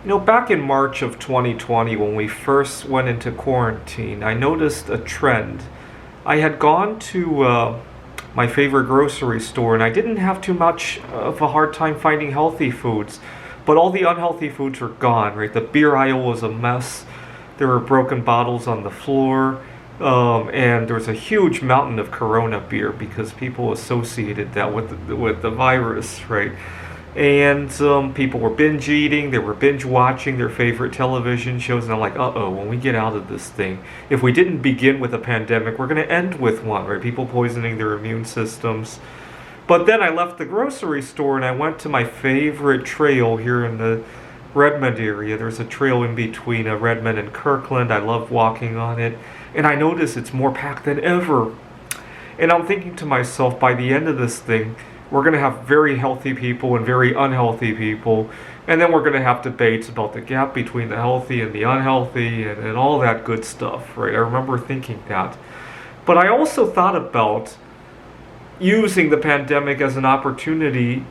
Back in March of 2020, when we first went into quarantine, I noticed a trend. I had gone to my favorite grocery store, and I didn't have too much of a hard time finding healthy foods, but all the unhealthy foods were gone, right? The beer aisle was a mess. There were broken bottles on the floor, and there was a huge mountain of Corona beer because people associated that with the virus, right? And people were binge eating, they were binge watching their favorite television shows, and I'm like, uh-oh, when we get out of this thing, if we didn't begin with a pandemic, we're going to end with one, right? People poisoning their immune systems. But then I left the grocery store and I went to my favorite trail here in the Redmond area. There's a trail in between Redmond and Kirkland. I love walking on it, and I notice it's more packed than ever. And I'm thinking to myself, by the end of this thing, we're going to have very healthy people and very unhealthy people. And then we're going to have debates about the gap between the healthy and the unhealthy and all that good stuff, right? I remember thinking that. But I also thought about using the pandemic as an opportunity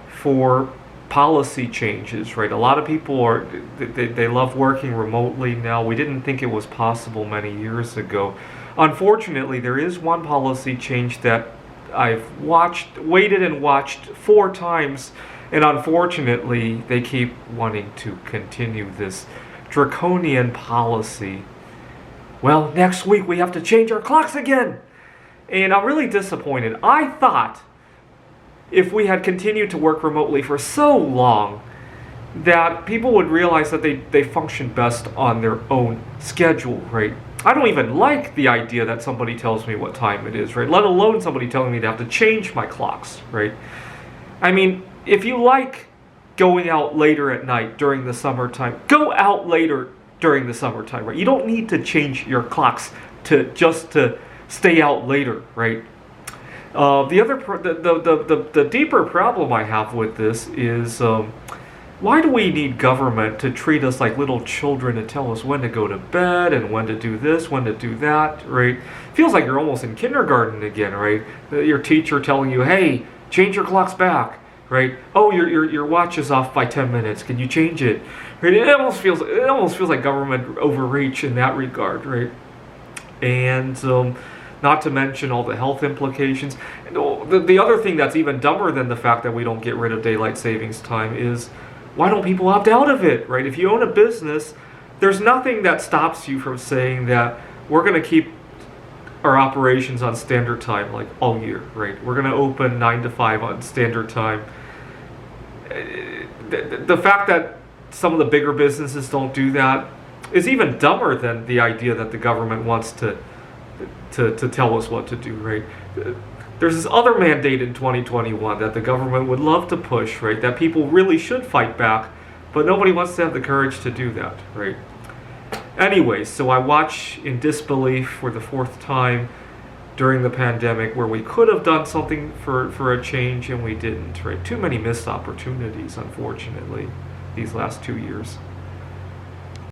for policy changes, right? A lot of people they love working remotely now. We didn't think it was possible many years ago. Unfortunately, there is one policy change that I've waited and watched 4 times, and unfortunately, they keep wanting to continue this draconian policy. Well, next week we have to change our clocks again! And I'm really disappointed. I thought if we had continued to work remotely for so long, that people would realize that they function best on their own schedule, right? I don't even like the idea that somebody tells me what time it is, right? Let alone somebody telling me to have to change my clocks, right? I mean, if you like going out later at night during the summertime, go out later during the summertime, right? You don't need to change your clocks to stay out later, right? The deeper problem I have with this is why do we need government to treat us like little children and tell us when to go to bed and when to do this, when to do that, right? Feels like you're almost in kindergarten again, right? Your teacher telling you, hey, change your clocks back, right? Oh, your watch is off by 10 minutes. Can you change it? Right? It almost feels like government overreach in that regard, right? And not to mention all the health implications. And the other thing that's even dumber than the fact that we don't get rid of daylight savings time is, why don't people opt out of it, right? If you own a business, there's nothing that stops you from saying that we're going to keep our operations on standard time like all year, right? We're going to open 9 to 5 on standard time. The fact that some of the bigger businesses don't do that is even dumber than the idea that the government wants to tell us what to do, right? There's this other mandate in 2021 that the government would love to push, right? That people really should fight back, but nobody wants to have the courage to do that, right? Anyway, so I watch in disbelief for the 4th time during the pandemic where we could have done something for a change and we didn't, right? Too many missed opportunities, unfortunately, these last 2 years.